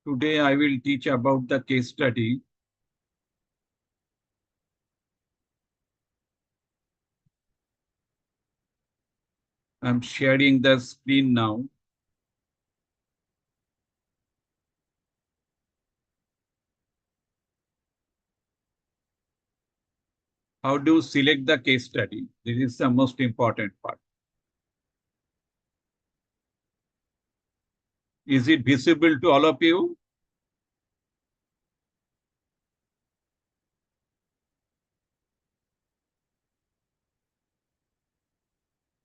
Today I will teach about the case study. I'm sharing the screen now. How do you select the case study? This is the most important part. Is it visible to all of you?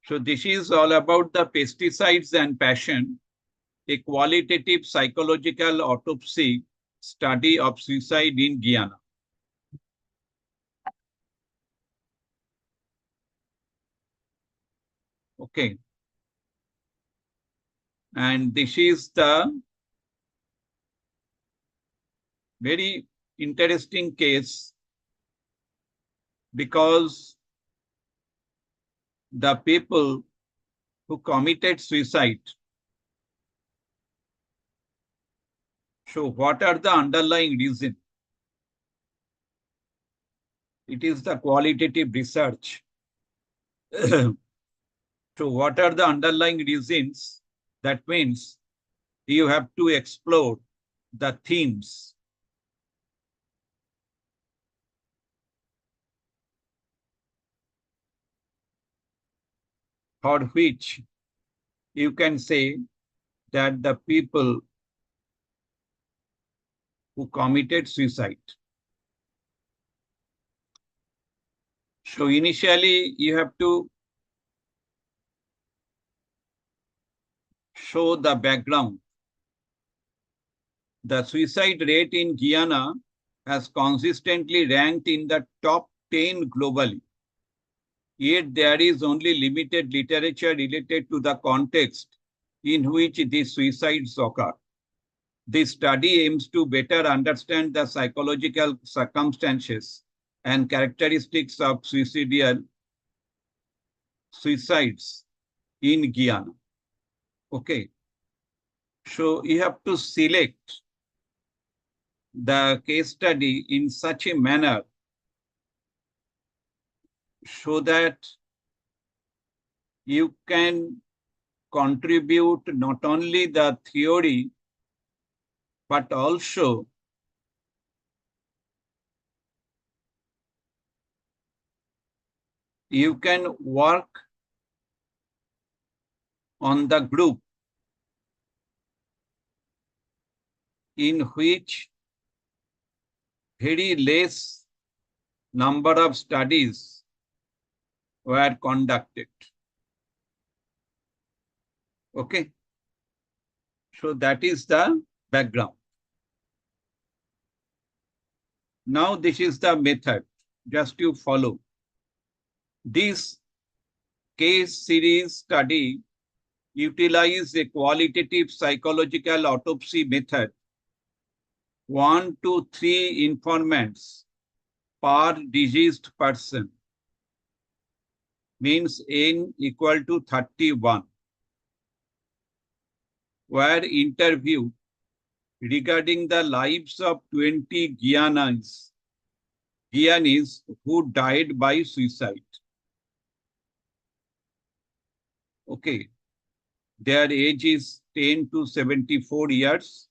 So this is all about the pesticides and passion, a qualitative psychological autopsy study of suicide in Guyana. Okay. And this is the very interesting case because the people who committed suicide. So what are the underlying reasons? It is the qualitative research. So what are the underlying reasons? That means you have to explore the themes for which you can say that the people who committed suicide. So initially you have to show the background. The suicide rate in Guyana has consistently ranked in the top 10 globally. Yet there is only limited literature related to the context in which these suicides occur. This study aims to better understand the psychological circumstances and characteristics of suicides in Guyana. Okay. So you have to select the case study in such a manner so that you can contribute not only the theory, but also you can work on the group in which very less number of studies were conducted. Okay. So that is the background. Now this is the method, just to follow. This case series study utilizes a qualitative psychological autopsy method, 1 to 3 informants per deceased person, means N equal to 31, were interviewed regarding the lives of 20 Guyanese who died by suicide. Okay. Their age is 10 to 74 years,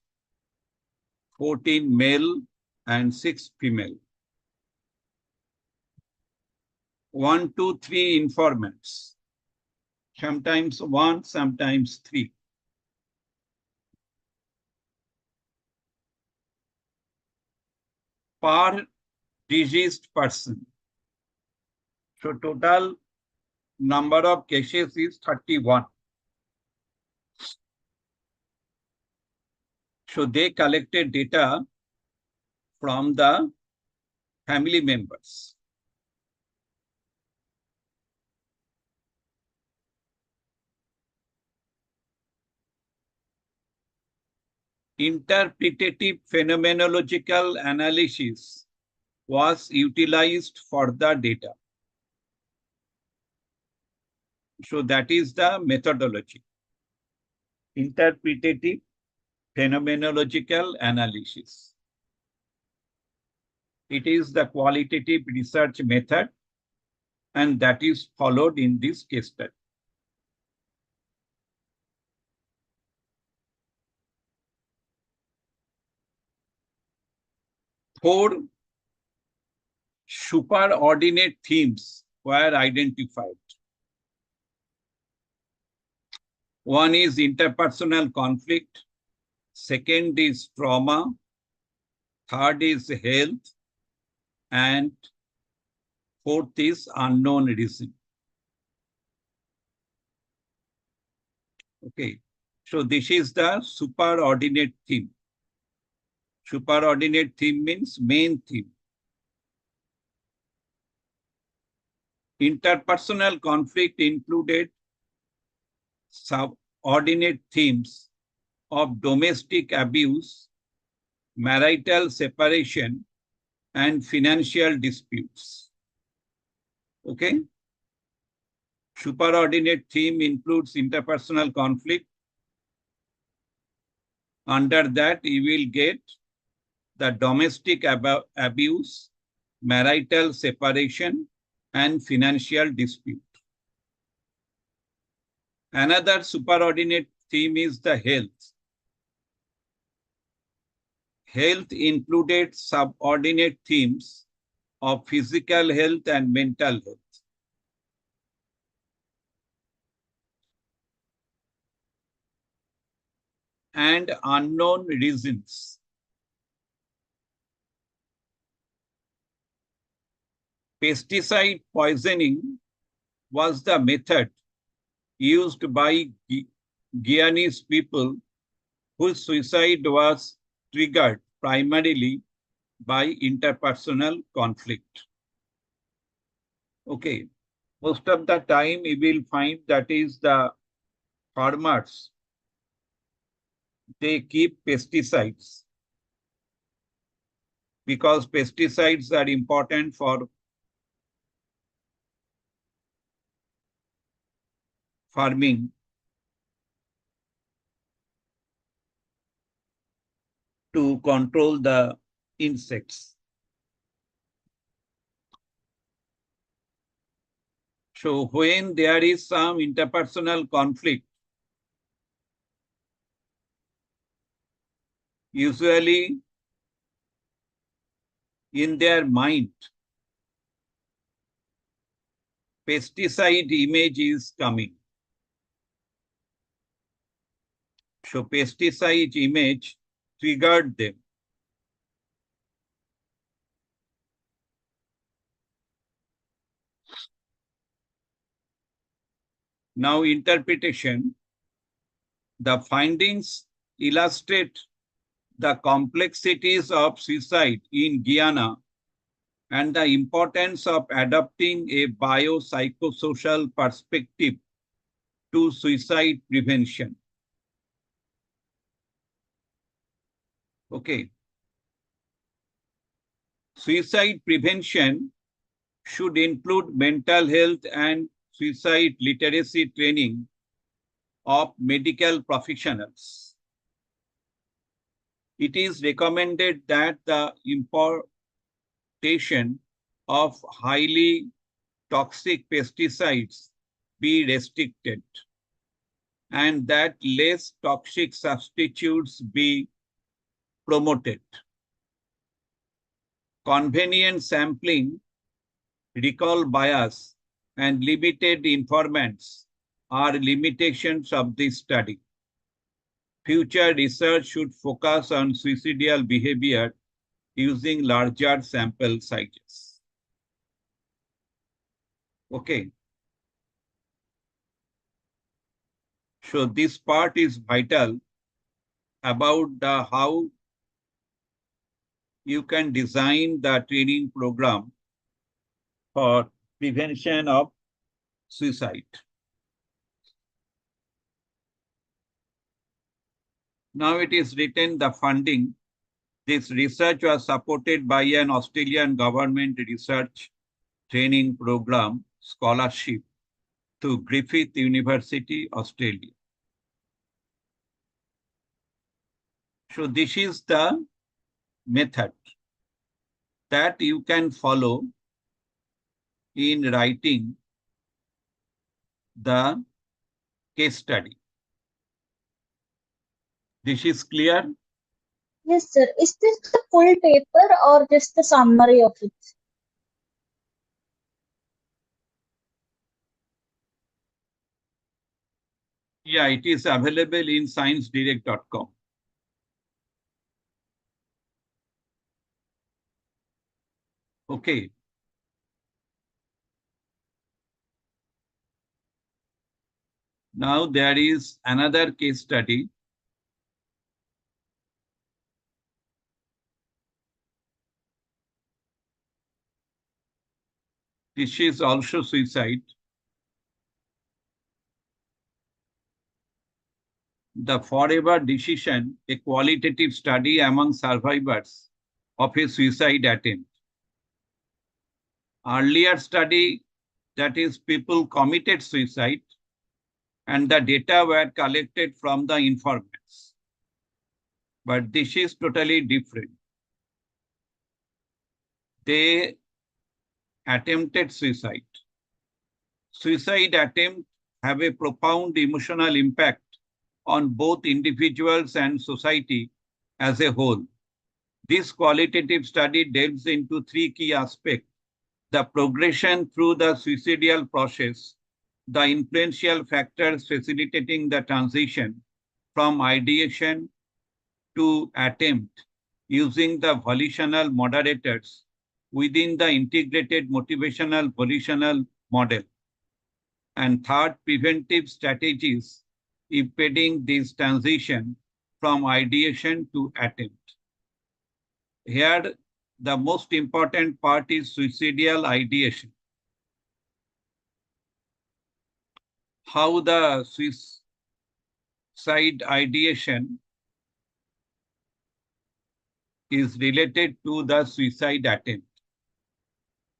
14 male and 6 female. 1 to 3 informants, sometimes 1, sometimes 3. Per deceased person. So total number of cases is 31. So they collected data from the family members. Interpretative phenomenological analysis was utilized for the data. So that is the methodology. Interpretative phenomenological analysis. It is the qualitative research method, and that is followed in this case study. Four superordinate themes were identified. One is interpersonal conflict. Second is trauma. Third is health. And fourth is unknown reason. Okay, so this is the superordinate theme. Superordinate theme means main theme. Interpersonal conflict included subordinate themes of domestic abuse, marital separation, and financial disputes. Okay. Superordinate theme includes interpersonal conflict. Under that, you will get the domestic abuse, marital separation, and financial dispute. Another superordinate theme is the health. Health included subordinate themes of physical health and mental health. And unknown reasons. Pesticide poisoning was the method used by Guyanese people whose suicide was triggered primarily by interpersonal conflict. Okay, most of the time you will find that is the farmers, they keep pesticides because pesticides are important for farming. To control the insects. So when there is some interpersonal conflict, usually in their mind, pesticide image is coming. So pesticide image triggered them. Now interpretation. The findings illustrate the complexities of suicide in Guyana and the importance of adopting a biopsychosocial perspective to suicide prevention. Okay. Suicide prevention should include mental health and suicide literacy training of medical professionals. It is recommended that the importation of highly toxic pesticides be restricted and that less toxic substitutes be promoted. Convenient sampling, recall bias, and limited informants are limitations of this study. Future research should focus on suicidal behavior using larger sample sizes. Okay. So this part is vital about how you can design the training program for prevention of suicide. Now it is written the funding. This research was supported by an Australian government research training program scholarship to Griffith University, Australia. So this is the method that you can follow in writing the case study. This is clear? Yes, sir. Is this the full paper or just the summary of it? Yeah, it is available in sciencedirect.com. Okay. Now there is another case study. This is also suicide. The Forever Decision, a qualitative study among survivors of a suicide attempt. Earlier study, that is, people committed suicide, and the data were collected from the informants. But this is totally different. They attempted suicide. Suicide attempts have a profound emotional impact on both individuals and society as a whole. This qualitative study delves into three key aspects: the progression through the suicidal process, the influential factors facilitating the transition from ideation to attempt using the volitional moderators within the integrated motivational volitional model, and third, preventive strategies impeding this transition from ideation to attempt. Here, the most important part is suicidal ideation. How the suicide ideation is related to the suicide attempt.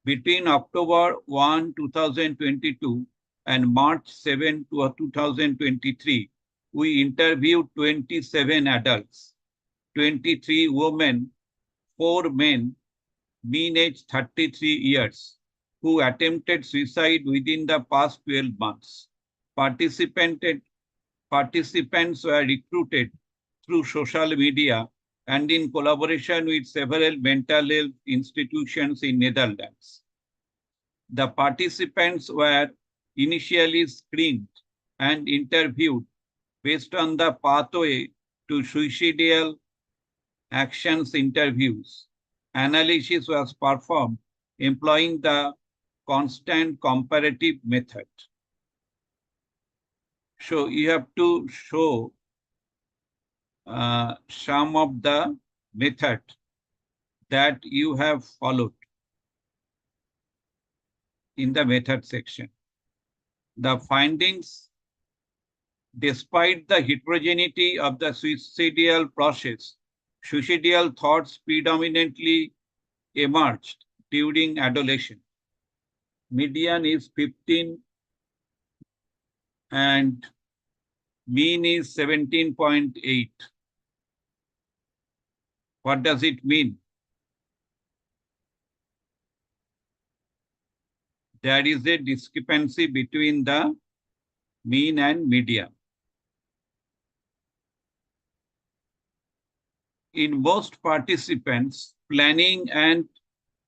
Between October 1, 2022 and March 7, 2023, we interviewed 27 adults, 23 women, 4 men, mean age 33 years, who attempted suicide within the past 12 months. Participants were recruited through social media and in collaboration with several mental health institutions in Netherlands. The participants were initially screened and interviewed based on the pathway to suicidal actions interviews. Analysis was performed employing the constant comparative method. So you have to show some of the method that you have followed in the method section. The findings: despite the heterogeneity of the suicidal process, suicidal thoughts predominantly emerged during adolescence. Median is 15 and mean is 17.8. What does it mean? There is a discrepancy between the mean and median. In most participants, planning and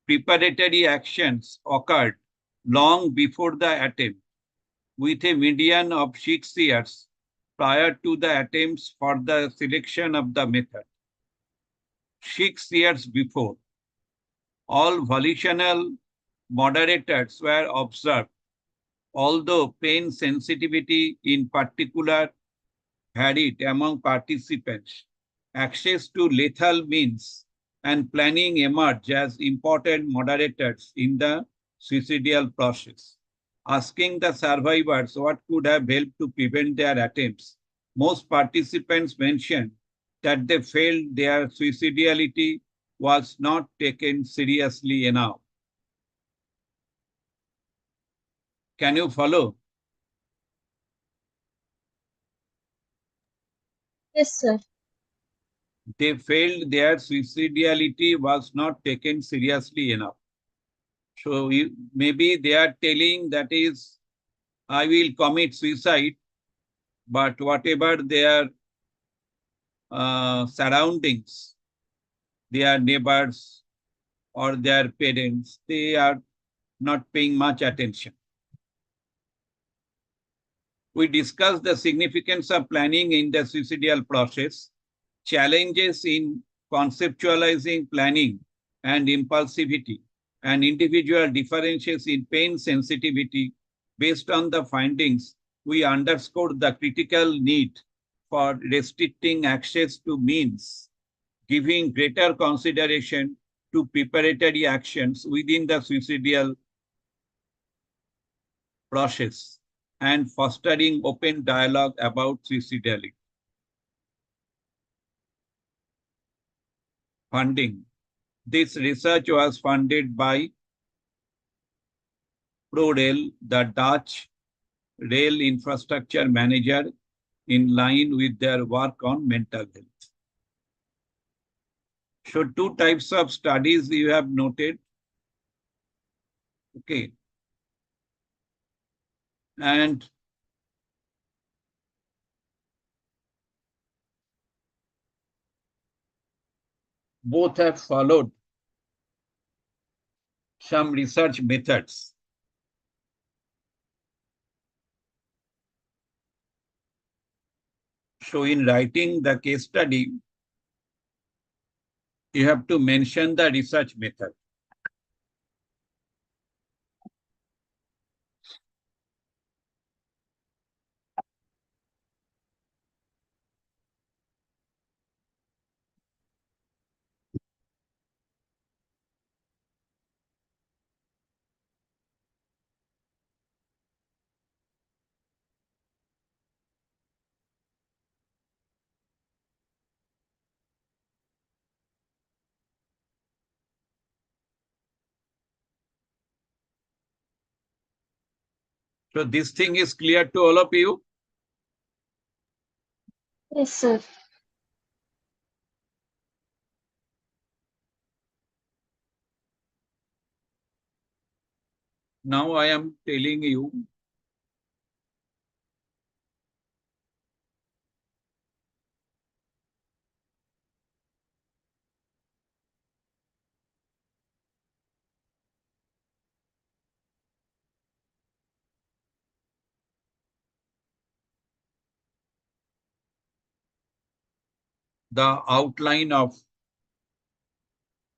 preparatory actions occurred long before the attempt, with a median of 6 years prior to the attempts for the selection of the method. 6 years before, all volitional moderators were observed, although pain sensitivity in particular varied among participants. Access to lethal means and planning emerged as important moderators in the suicidal process. Asking the survivors what could have helped to prevent their attempts, most participants mentioned that they felt their suicidality was not taken seriously enough. Can you follow? Yes, sir. they felt their suicidality was not taken seriously enough. So maybe they are telling that is, I will commit suicide, but whatever their surroundings, their neighbors or their parents, they are not paying much attention. We discussed the significance of planning in the suicidal process, challenges in conceptualizing planning and impulsivity, and individual differences in pain sensitivity. Based on the findings, we underscored the critical need for restricting access to means, giving greater consideration to preparatory actions within the suicidal process, and fostering open dialogue about suicidality. Funding. This research was funded by ProRail, the Dutch rail infrastructure manager, in line with their work on mental health. So two types of studies you have noted. Okay. And both have followed some research methods. So in writing the case study, you have to mention the research method. So this thing is clear to all of you? Yes, sir. Now I am telling you the outline of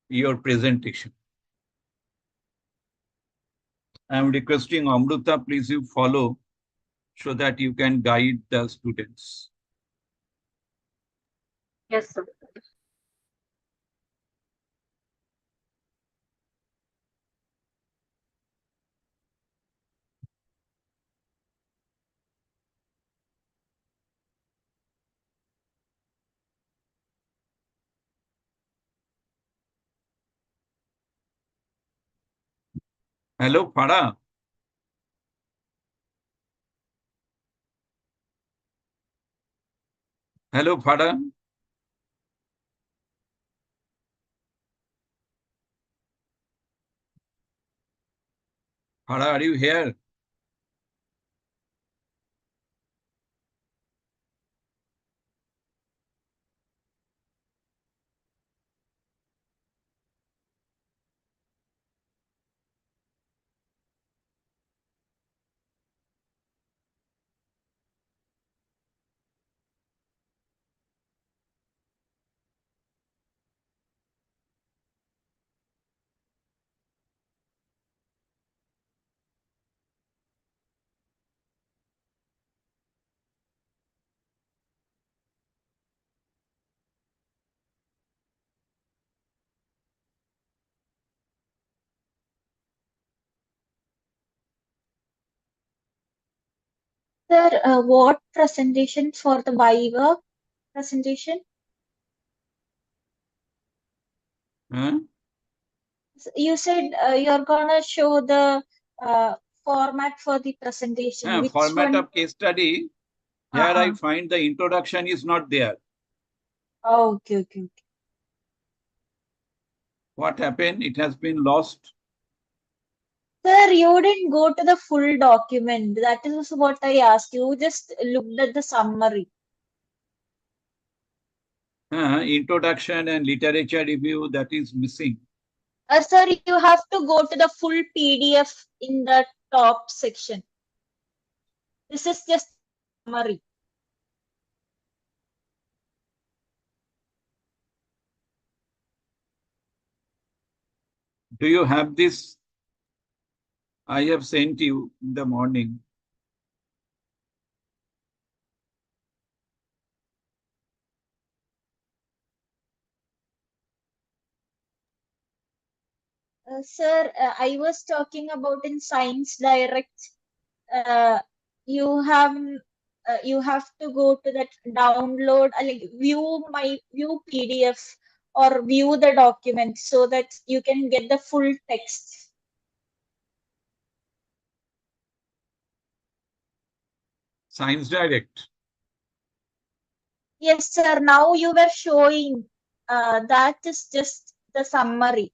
your presentation. I am requesting Amruta, please you follow so that you can guide the students. Yes, sir. Hello, Farah. Hello, Farah. Farah, are you here? Sir, what presentation for the Viva presentation? Huh? You said you're gonna show the format for the presentation. Which Format one? of case study. Here I Uh-uh. find the introduction is not there. Oh, okay, okay, okay. What happened? It has been lost. Sir, you didn't go to the full document. That is what I asked. You just looked at the summary. Introduction and literature review, that is missing. Sir, you have to go to the full PDF in the top section. This is just summary. Do you have this? I have sent you in the morning. Sir, I was talking about in Science Direct. Uh, you have to go to that download, like view PDF or view the document so that you can get the full text. Science Direct. Yes, sir. Now you were showing that is just the summary.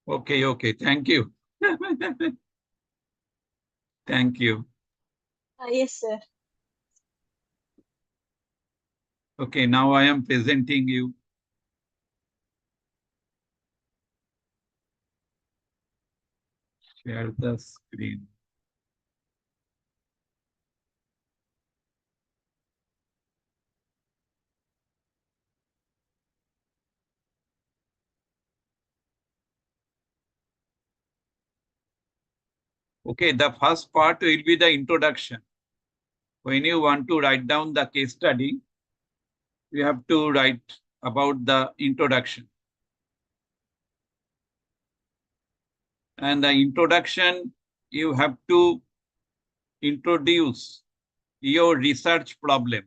Okay, okay. Thank you. Thank you. Yes, sir. Okay, now I am presenting you. Share the screen. Okay, the first part will be the introduction. When you want to write down the case study, you have to write about the introduction. And the introduction, you have to introduce your research problem.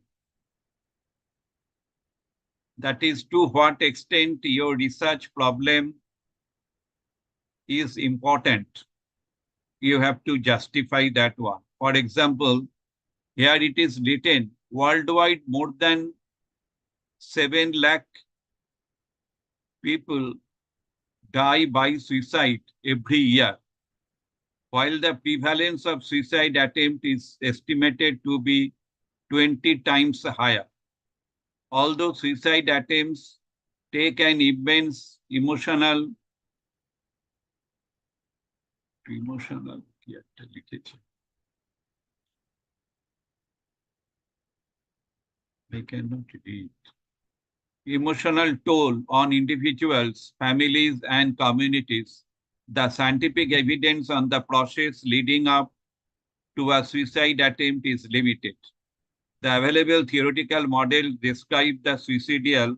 That is, to what extent your research problem is important. You have to justify that one. For example, here it is written, worldwide more than 7 lakh people die by suicide every year, while the prevalence of suicide attempt is estimated to be 20 times higher. Although suicide attempts take an immense emotional I cannot read. Emotional toll on individuals, families, and communities. The scientific evidence on the process leading up to a suicide attempt is limited. The available theoretical model describe the suicidal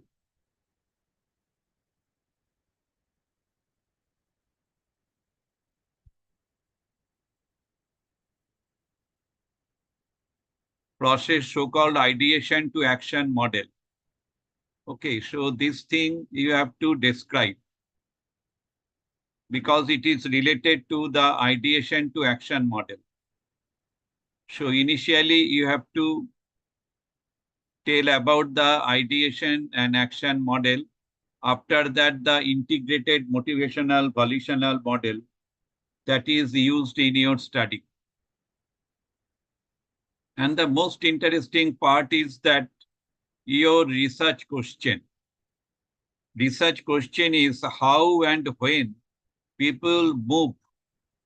process, so-called ideation to action model. Okay, so this thing you have to describe because it is related to the ideation to action model. So initially you have to tell about the ideation and action model. After that, the integrated motivational volitional model that is used in your study. And the most interesting part is that your research question. Research question is how and when people move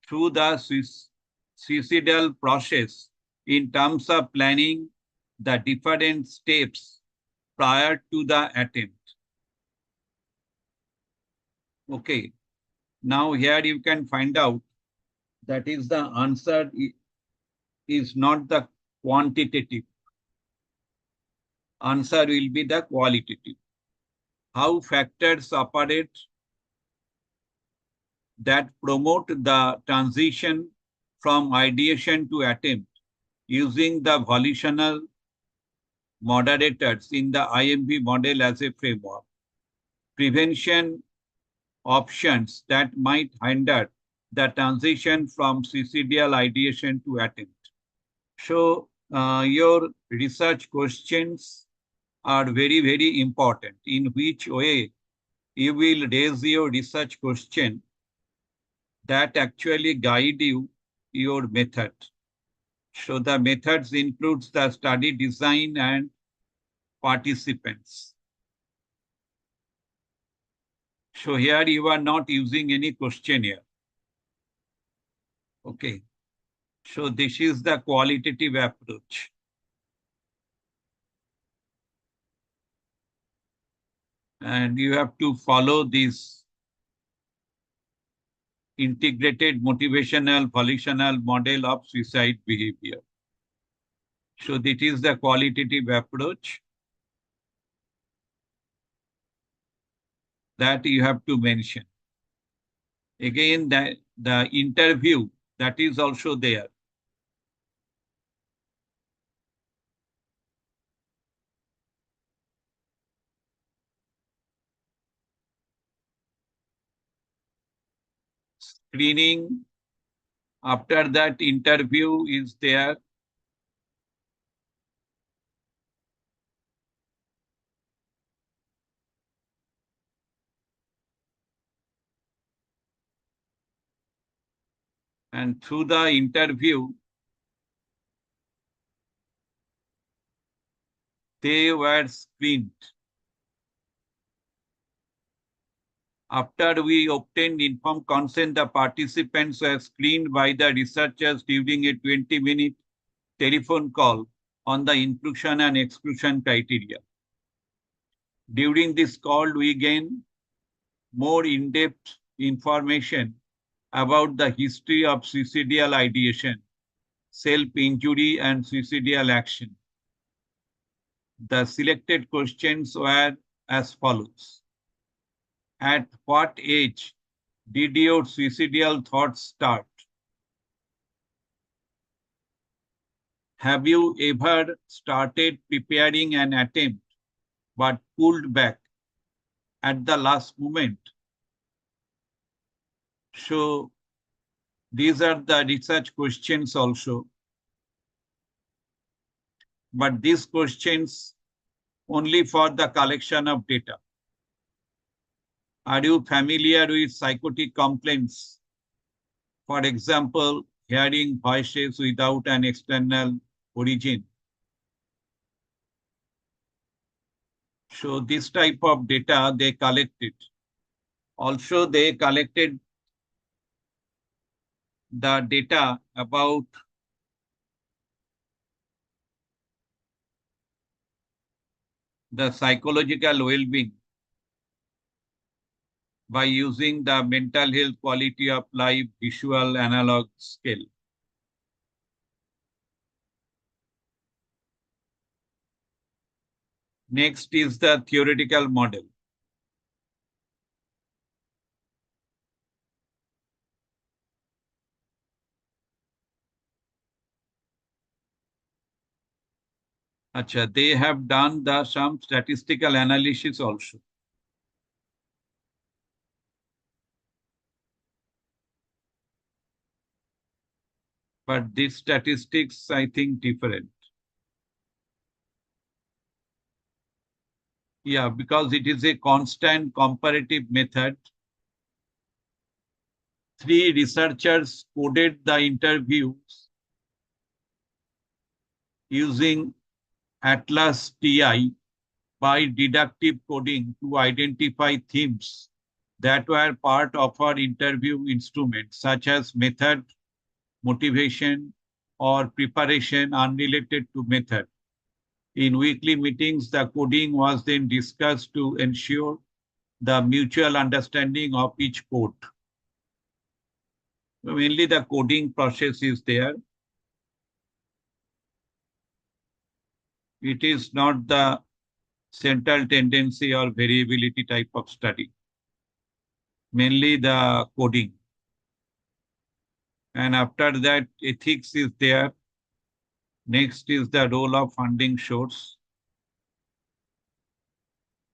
through the suicidal process in terms of planning the different steps prior to the attempt. Okay, now here you can find out that is the answer is not the quantitative. Answer will be the qualitative. how factors operate that promote the transition from ideation to attempt using the volitional moderators in the IMB model as a framework. Prevention options that might hinder the transition from suicidal ideation to attempt. So your research questions are very, very important. In which way you will raise your research question that actually guide you your method. So the methods includes the study design and participants. So here you are not using any questionnaire. Okay. So this is the qualitative approach. And you have to follow this integrated motivational volitional model of suicide behavior. So that is the qualitative approach that you have to mention. Again, the interview that is also there. Screening, after that interview is there. And through the interview, they were screened. After we obtained informed consent, the participants were screened by the researchers during a 20-minute telephone call on the inclusion and exclusion criteria. During this call, we gained more in-depth information about the history of suicidal ideation, self-injury, and suicidal action. The selected questions were as follows. At what age did your suicidal thoughts start? Have you ever started preparing an attempt but pulled back at the last moment? So these are the research questions also. But these questions only for the collection of data. Are you familiar with psychotic complaints? For example, hearing voices without an external origin. So this type of data they collected. Also, they collected the data about the psychological well-being by using the mental health quality of life visual analog scale. Next is the theoretical model. Achha, they have done some statistical analysis also. But these statistics, I think, different. Yeah, because it is a constant comparative method. 3 researchers coded the interviews using Atlas TI by deductive coding to identify themes that were part of our interview instrument, such as method, motivation, or preparation unrelated to method. In weekly meetings, the coding was then discussed to ensure the mutual understanding of each code. So mainly the coding process is there. It is not the central tendency or variability type of study, mainly the coding. And after that, ethics is there. Next is the role of funding source.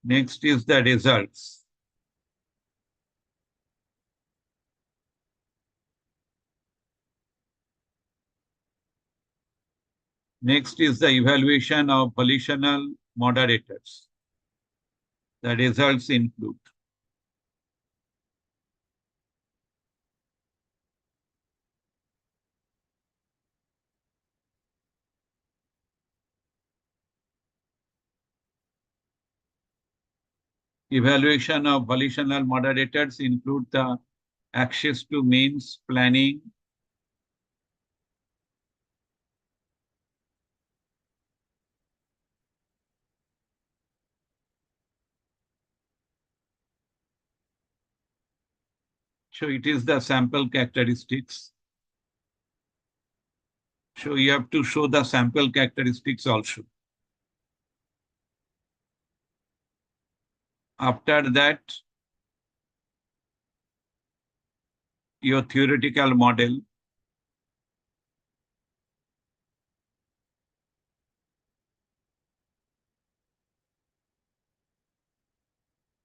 Next is the results. Next is the evaluation of volitional moderators. The results include evaluation of volitional moderators include the access to means, planning, so it is the sample characteristics. So you have to show the sample characteristics also. After that, your theoretical model.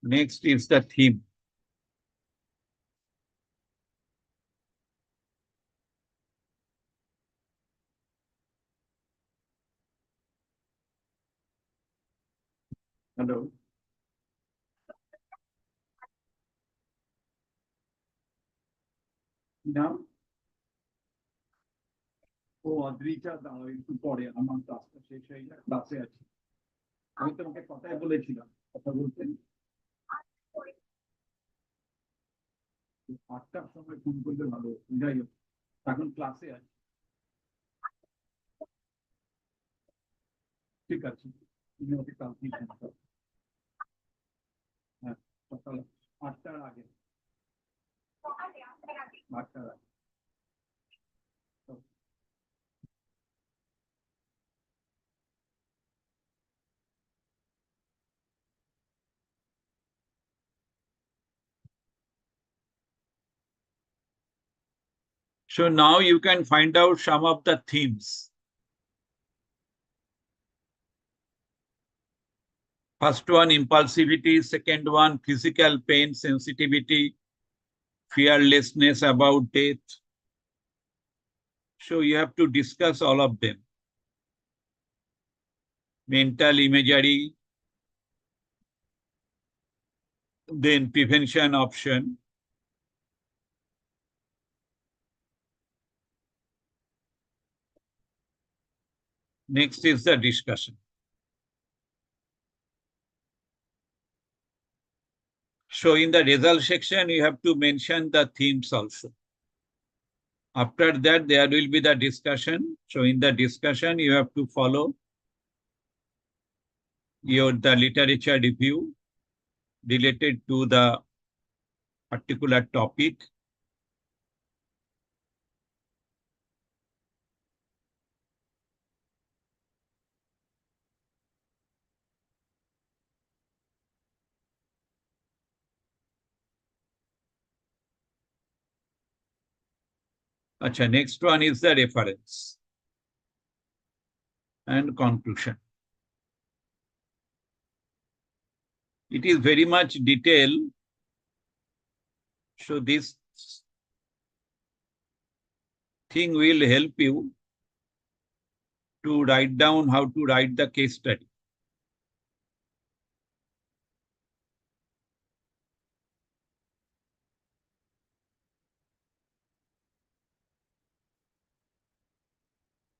Next is the theme. Hello. Now, ও অদ্রিজা দাঁড়াও একটু পরে আমার ক্লাসটা শেষ হয়ে যায়, ক্লাসে আছি। আমি তোমাকে কথাই বলেছিলাম, কথা বলতেন 8টার সময় ফোন করলে ভালো হতো। যাই হোক, এখন ক্লাসে আছি। ঠিক আছে, তুমি ওকে কালকেই ফোন করো। হ্যাঁ, সকাল 8টার আগে। 8টার আগে। So now you can find out some of the themes. First one, impulsivity. Second one, physical pain sensitivity, fearlessness about death. So you have to discuss all of them. Mental imagery, then prevention option. Next is the discussion. So in the result section, you have to mention the themes also. After that, there will be the discussion. So in the discussion, you have to follow the literature review related to the particular topic. Acha, next one is the reference and conclusion. It is very much detailed. So this thing will help you to write down how to write the case study.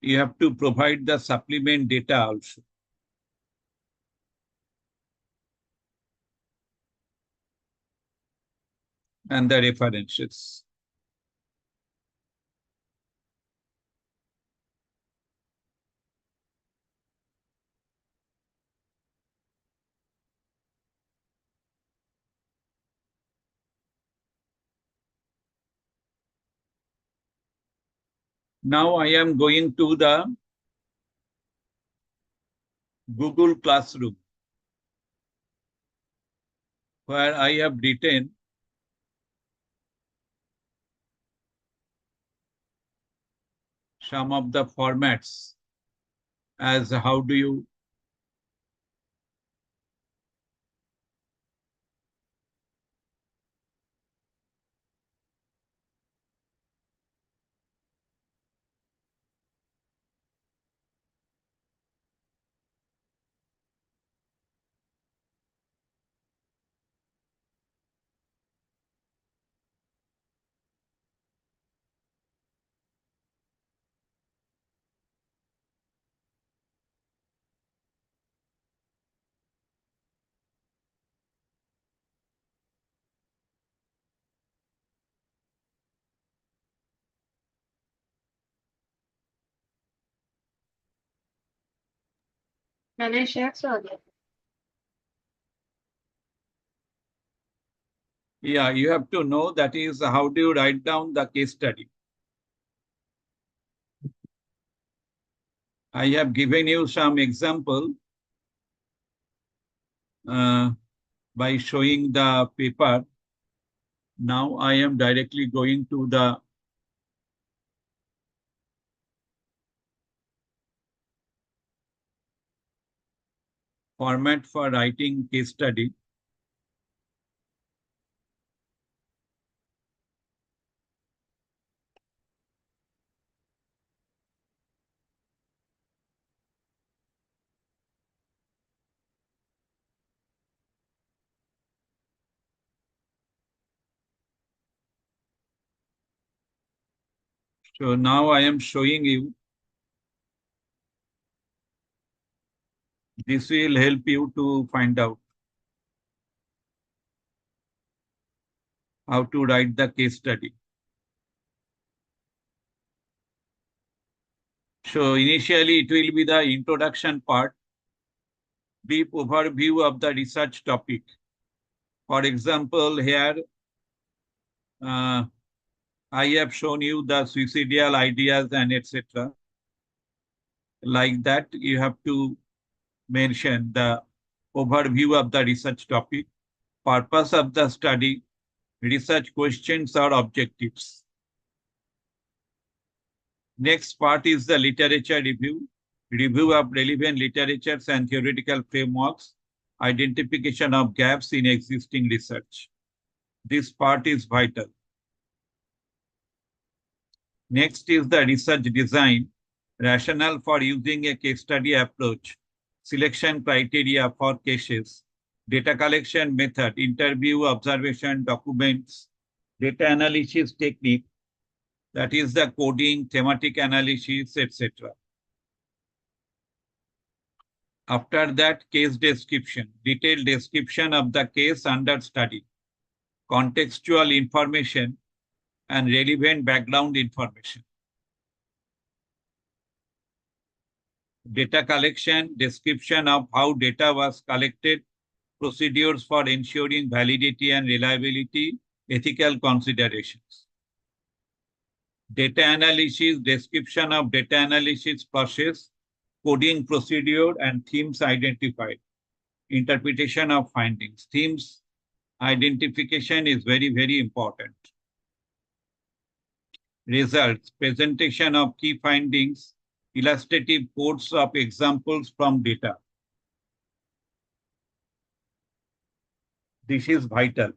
You have to provide the supplement data also. And the references. Now I am going to the Google Classroom. where I have written some of the formats as how do you Can I share, sir? Yeah, you have to know that is how do you write down the case study. I have given you some example by showing the paper. Now I am directly going to the format for writing case study. So now I am showing you. This will help you to find out how to write the case study. So initially it will be the introduction part, brief overview of the research topic. For example, here I have shown you the suicidal ideas and etc. Like that, you have to mention the overview of the research topic, purpose of the study, research questions or objectives. Next part is the literature review, review of relevant literatures and theoretical frameworks, identification of gaps in existing research. This part is vital. Next is the research design, rationale for using a case study approach, selection criteria for cases, data collection method, interview, observation, documents, data analysis technique, that is the coding, thematic analysis, etc. After that, case description, detailed description of the case under study, contextual information, and relevant background information. Data collection, description of how data was collected, procedures for ensuring validity and reliability, ethical considerations. Data analysis, description of data analysis process, coding procedure, and themes identified. Interpretation of findings. Themes identification is very, very important. Results, presentation of key findings, illustrative quotes of examples from data. This is vital.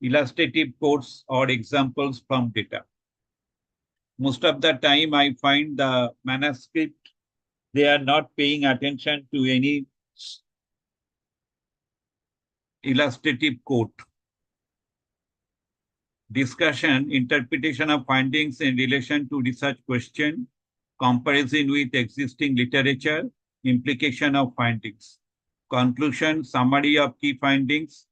Illustrative quotes or examples from data. Most of the time I find the manuscript, they are not paying attention to any illustrative quote. Discussion, interpretation of findings in relation to research question, comparison with existing literature, implication of findings. Conclusion, summary of key findings,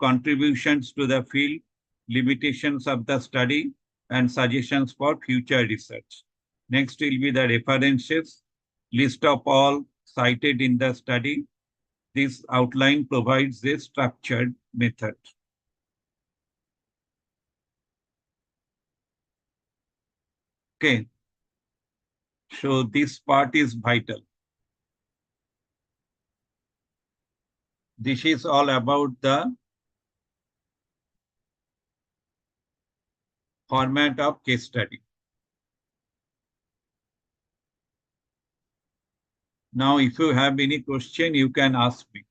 contributions to the field, limitations of the study, and suggestions for future research. Next will be the references, list of all cited in the study. This outline provides a structured method. Okay. So this part is vital. This is all about the format of case study. Now, if you have any question, you can ask me.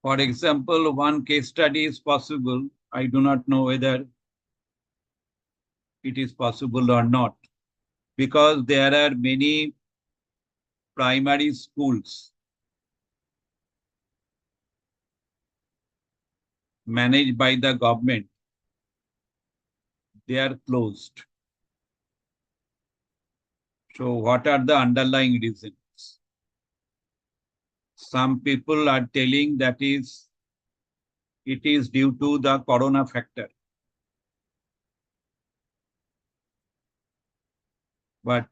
For example, one case study is possible. I do not know whether it is possible or not, because there are many primary schools managed by the government. They are closed. So what are the underlying reasons? Some people are telling that it is due to the corona factor. But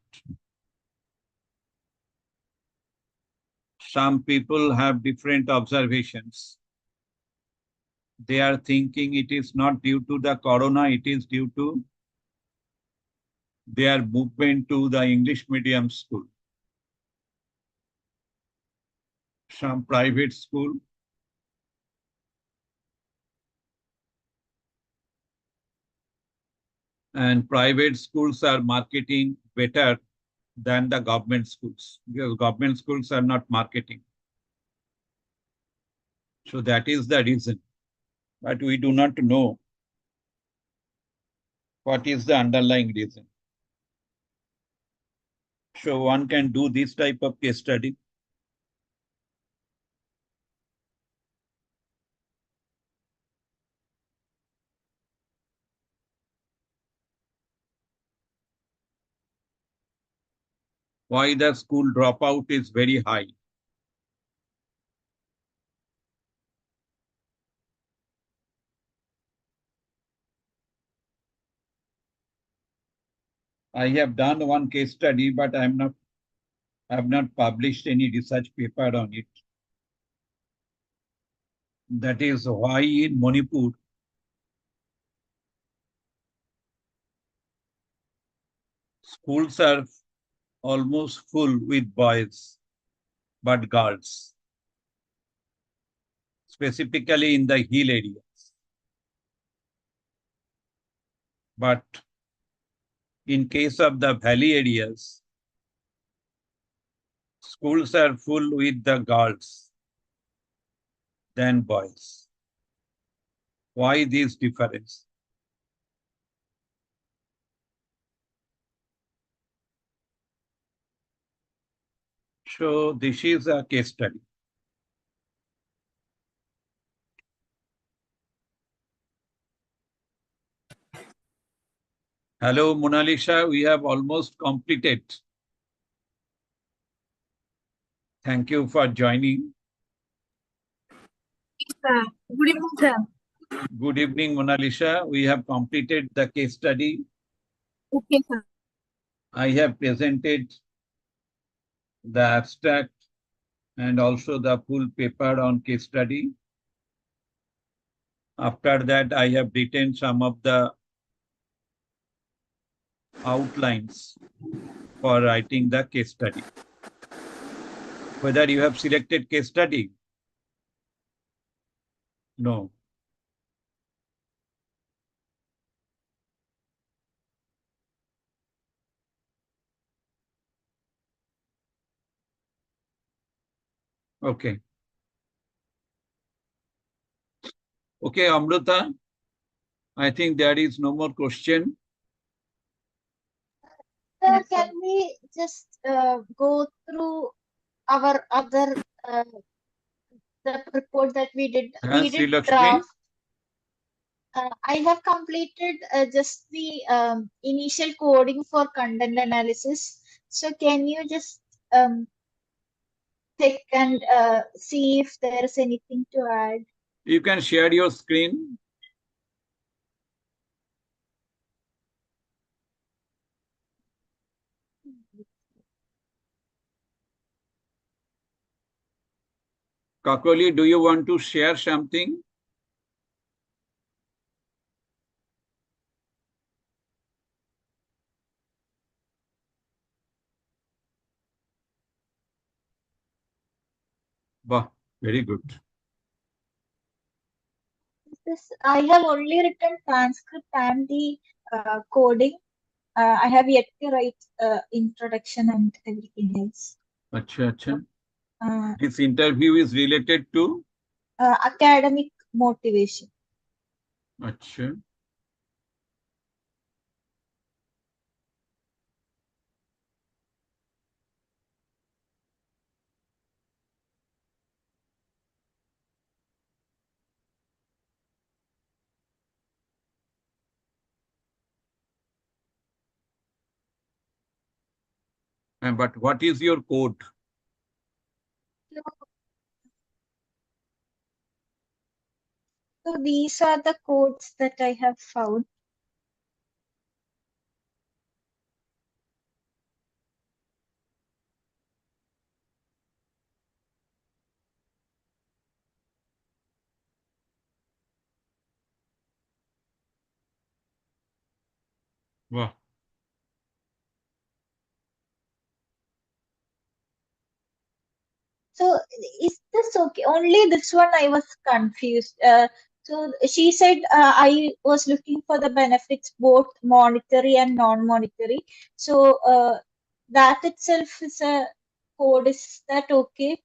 some people have different observations. They are thinking it is not due to the corona, it is due to their movement to the English medium school. Some private school. And private schools are marketing better than the government schools, because government schools are not marketing. So that is the reason. But we do not know what is the underlying reason. So one can do this type of case study. Why the school dropout is very high. I have done one case study, but I have not published any research paper on it. That is why in Manipur, schools are almost full with boys, but girls, specifically in the hill areas. But in case of the valley areas, schools are full with the girls than boys. Why this difference? So this is a case study. Hello, Mona Lisa, we have almost completed. Thank you for joining. Sir. Good evening, sir. Good evening, Mona Lisa. We have completed the case study. Okay, sir. I have presented the abstract and also the full paper on case study. After that, I have written some of the outlines for writing the case study. Whether you have selected case study? No. Okay. Okay, Amrita, I think there is no more question. Sir, can we just go through our other the report that we did? We Sri did Lakshmi? draft. I have completed just the initial coding for content analysis. So can you just check and see if there is anything to add? You can share your screen. Kakoli, do you want to share something? Wow, very good. This I have only written transcript and the coding. I have yet to write introduction and everything else. Acha, acha. Uh, This interview is related to? Academic motivation. Acha. But what is your code? So these are the codes that I have found. Wow. So is this okay? Only this one I was confused. So she said I was looking for the benefits both monetary and non-monetary. So that itself is a code. Is that okay?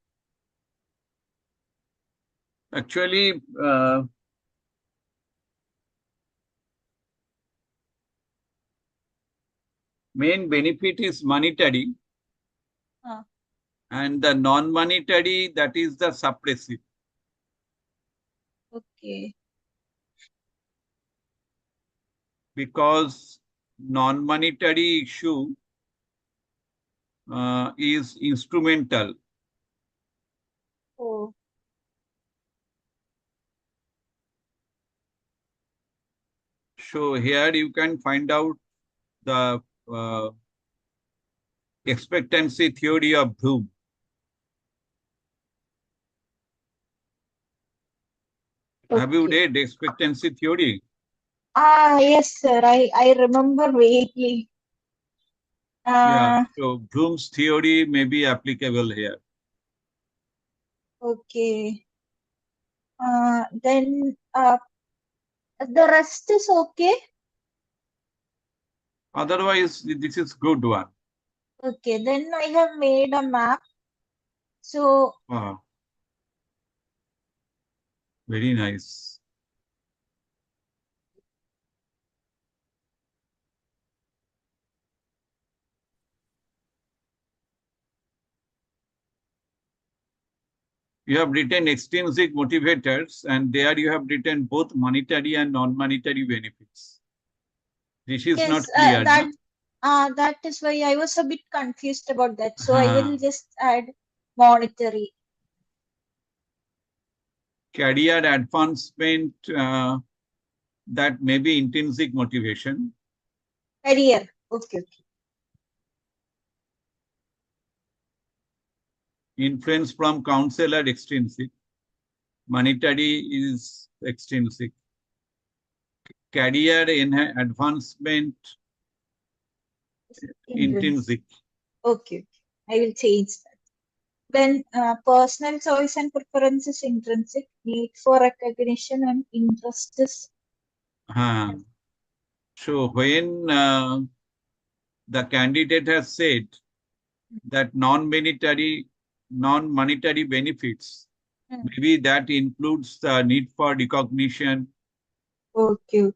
Actually, main benefit is monetary, and the non-monetary, that is the suppressive. Okay. Because non-monetary issue is instrumental. Oh. So here you can find out the expectancy theory of Bloom. Have you Okay. read expectancy theory? Yes, sir. I remember vaguely. Yeah, so Bloom's theory may be applicable here. Okay. Then the rest is okay. Otherwise, this is good one. Okay. Then I have made a map. So Wow. Very nice. You have written extrinsic motivators, and there you have written both monetary and non-monetary benefits. This is yes, not clear, no? that is why I was a bit confused about that. So I will just add monetary. Career advancement, that may be intrinsic motivation. Career. Okay. Influence from counsel are extrinsic. Monetary is extrinsic. Career advancement, intrinsic. Okay. I will change that. Then personal choice and preference is intrinsic. Need for recognition and interest is. So when the candidate has said that non-monetary benefits, maybe that includes the need for recognition. Okay.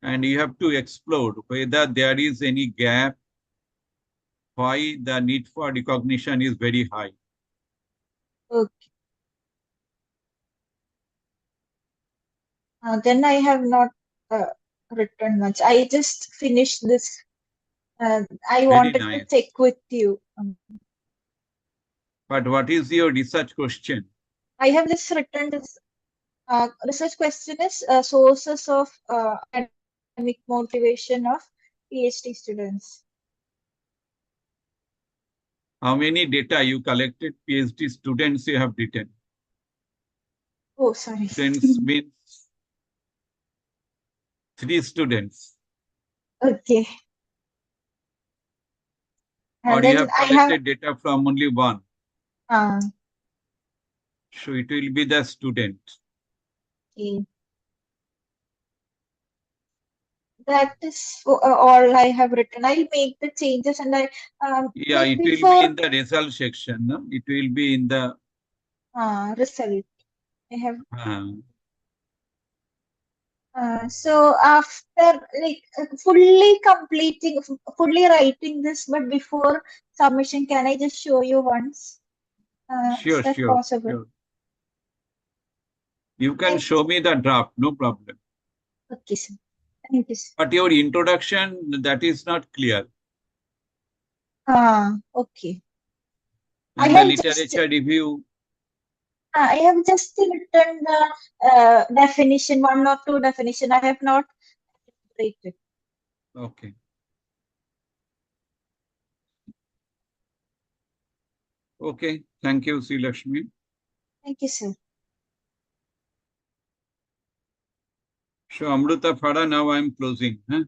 And you have to explore whether there is any gap, why the need for recognition is very high. Okay. Then I have not written much. I just finished this. I wanted to check with you. But what is your research question? I have just written this. Research question is sources of academic motivation of PhD students. How many data you collected? PhD students you have written. Oh, sorry. Students means 3 students. Okay. Or you then have I have collected data from only one. uh, So it will be the student. okay. That is all I have written. I'll make the changes and I Yeah, like it will be before in the result section. No? It will be in the result. I have uh, so after like fully completing, fully writing this, but before submission, can I just show you once? Is sure, that sure, possible? sure. You can Thank show me the draft, no problem. Okay, sir. Thank you, sir. But your introduction, that is not clear. Okay. And the literature review, I have just written the definition, one or two definition. I have not written. okay. Okay, thank you, Sri Lakshmi. Thank you, sir. So Amruta Fada, now I am closing. Huh?